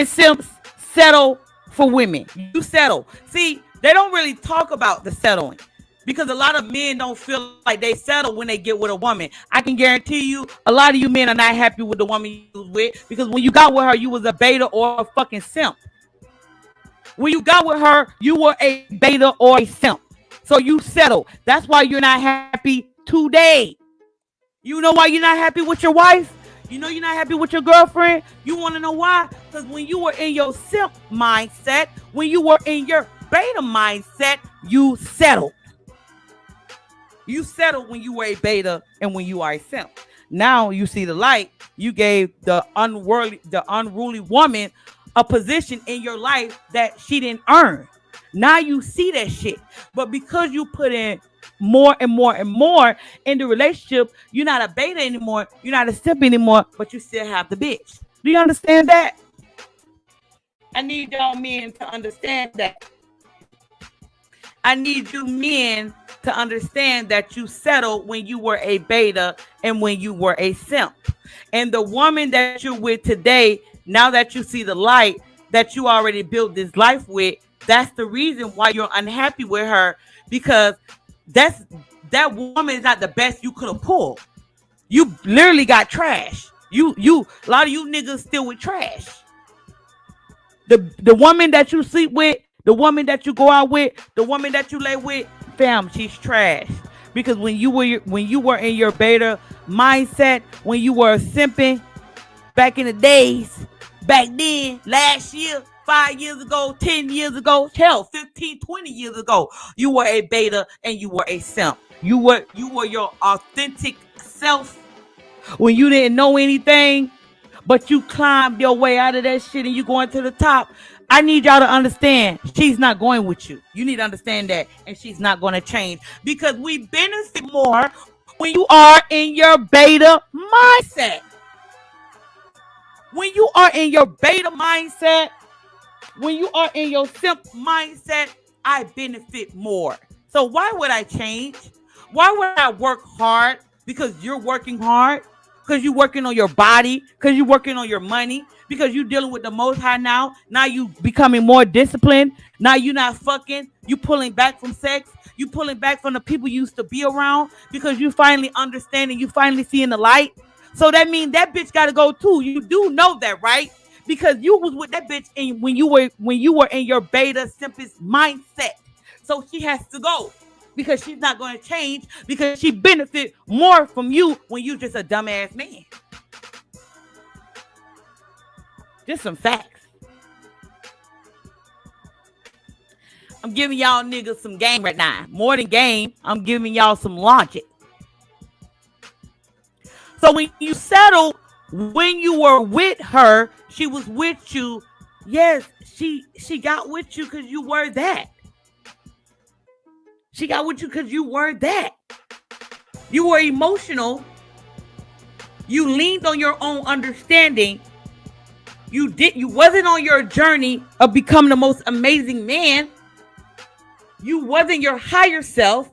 and simps settle for women. You settle. See, they don't really talk about the settling because a lot of men don't feel like they settle when they get with a woman. I can guarantee you a lot of you men are not happy with the woman you was with because when you got with her, you was a beta or a fucking simp. When you got with her, you were a beta or a simp. So you settle. That's why you're not happy today. You know why you're not happy with your wife? You know you're not happy with your girlfriend? You want to know why? Because when you were in your simp mindset, when you were in your beta mindset, you settled. You settled when you were a beta and when you are a simp. Now you see the light. You gave the unruly woman a position in your life that she didn't earn. Now you see that shit. But because you put in more and more and more in the relationship, you're not a beta anymore. You're not a simp anymore, but you still have the bitch. Do you understand that? I need y'all men to understand that. I need you men to understand that you settled when you were a beta and when you were a simp. And the woman that you're with today, now that you see the light that you already built this life with, that's the reason why you're unhappy with her, because that woman is not the best you could have pulled. You literally got trash. You a lot of you niggas still with trash. The woman that you sleep with, the woman that you go out with, the woman that you lay with, fam, she's trash. Because when you were in your beta mindset, when you were simping back in the days, back then, last year, 5 years ago, 10 years ago, hell, 15, 20 years ago, you were a beta and you were a simp. You were your authentic self when you didn't know anything, but you climbed your way out of that shit and you going to the top. I need y'all to understand, she's not going with you. You need to understand that, and she's not going to change because we benefit more when you are in your beta mindset. When you are in your beta mindset, when you are in your simp mindset, I benefit more. So why would I change? Why would I work hard? Because you're working hard. Because you're working on your body. Because you're working on your money. Because you're dealing with the Most High now. Now you becoming more disciplined. Now you're not fucking. You pulling back from sex. You pulling back from the people you used to be around. Because you finally understanding. You finally seeing the light. So that means that bitch got to go too. You do know that, right? Because you was with that bitch when you were in your beta simplest mindset. So she has to go. Because she's not going to change, because she benefit more from you when you just a dumbass man. Just some facts. I'm giving y'all niggas some game right now. More than game, I'm giving y'all some logic. So when you settled, when you were with her, she was with you. Yes, she got with you because you were that. She got with you because you were that. You were emotional. You leaned on your own understanding. You wasn't on your journey of becoming the most amazing man. You wasn't your higher self.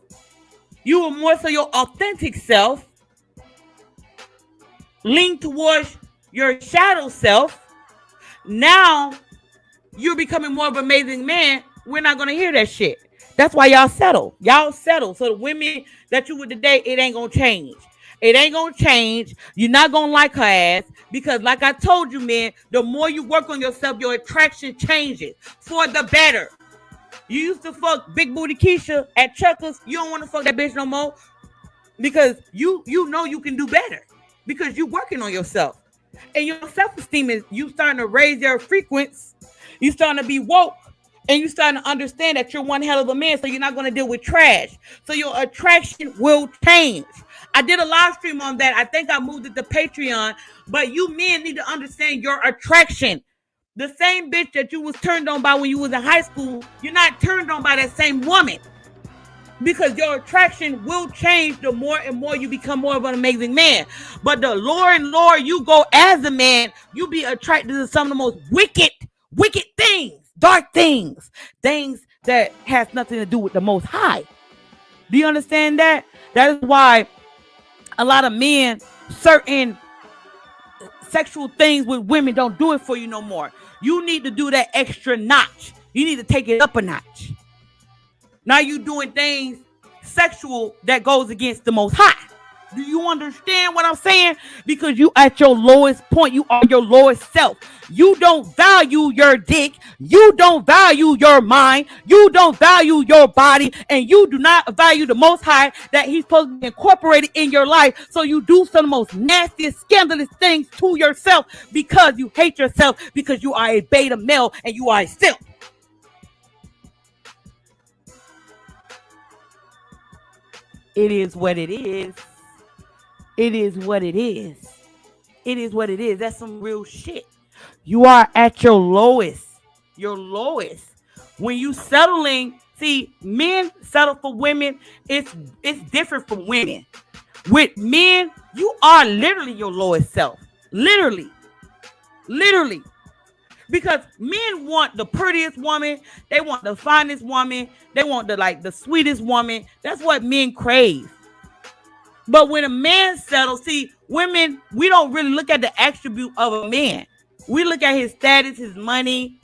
You were more so your authentic self. Lean towards your shadow self. Now you're becoming more of an amazing man. We're not going to hear that shit. That's why y'all settle. Y'all settle. So the women that you with today, it ain't going to change. It ain't going to change. You're not going to like her ass. Because like I told you, man, the more you work on yourself, your attraction changes for the better. You used to fuck Big Booty Keisha at Chuckers. You don't want to fuck that bitch no more. Because you know you can do better. Because you're working on yourself. And your self-esteem is, you starting to raise your frequency. You starting to be woke. And you starting to understand that you're one hell of a man, so you're not going to deal with trash. So your attraction will change. I did a live stream on that. I think I moved it to Patreon. But you men need to understand your attraction. The same bitch that you was turned on by when you was in high school, you're not turned on by that same woman. Because your attraction will change the more and more you become more of an amazing man. But the lower and lower you go as a man, you be attracted to some of the most wicked things. Dark things that has nothing to do with the Most High. Do you understand that? That is why a lot of men, certain sexual things with women don't do it for you no more. You need to do that extra notch. You need to take it up a notch. Now you doing things sexual that goes against the Most High. Do you understand what I'm saying? Because you at your lowest point. You are your lowest self. You don't value your dick. You don't value your mind. You don't value your body. And you do not value the Most High that He's supposed to be incorporated in your life. So you do some of the most nastiest, scandalous things to yourself because you hate yourself, because you are a beta male and you are a simp. It is what it is. It is what it is. It is what it is. That's some real shit. You are at your lowest. Your lowest. When you settling, see, men settle for women. It's different from women. With men, you are literally your lowest self. Literally. Literally. Because men want the prettiest woman. They want the finest woman. They want the sweetest woman. That's what men crave. But when a man settles, see, women, we don't really look at the attribute of a man. We look at his status, his money,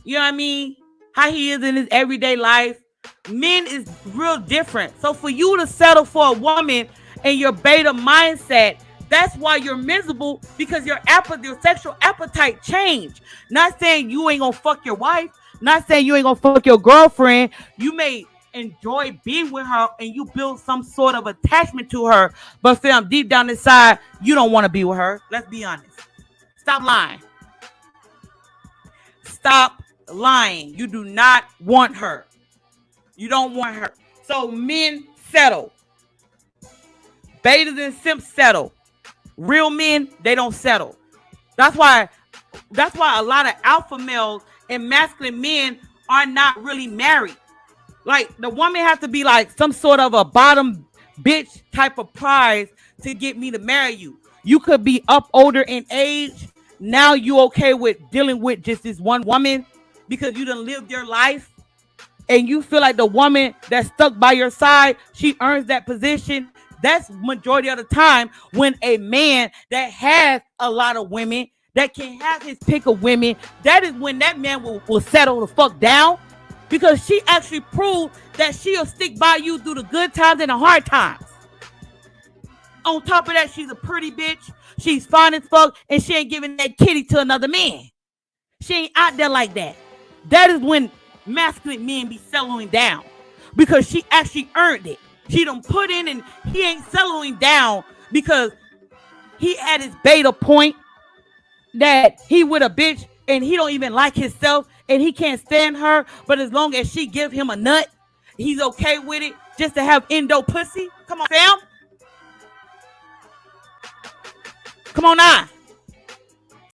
you know what I mean? How he is in his everyday life. Men is real different. So for you to settle for a woman and your beta mindset, that's why you're miserable, because your sexual appetite changed. Not saying you ain't gonna fuck your wife. Not saying you ain't gonna fuck your girlfriend. You may enjoy being with her and you build some sort of attachment to her, but fam, deep down inside, you don't want to be with her. Let's be honest. Stop lying. Stop lying. You do not want her. You don't want her. So men settle. Betas and simps settle. Real men, they don't settle. That's why a lot of alpha males and masculine men are not really married. Like, the woman has to be like some sort of a bottom bitch type of prize to get me to marry you. You could be up older in age. Now you okay with dealing with just this one woman because you done lived your life and you feel like the woman that's stuck by your side, she earns that position. That's majority of the time when a man that has a lot of women, that can have his pick of women, that is when that man will settle the fuck down. Because she actually proved that she'll stick by you through the good times and the hard times. On top of that, she's a pretty bitch. She's fine as fuck. And she ain't giving that kitty to another man. She ain't out there like that. That is when masculine men be settling down. Because she actually earned it. She done put in, and he ain't settling down because he at his beta point that he with a bitch and he don't even like himself. And he can't stand her, but as long as she give him a nut, he's okay with it, just to have endo pussy. Come on, fam. Come on now.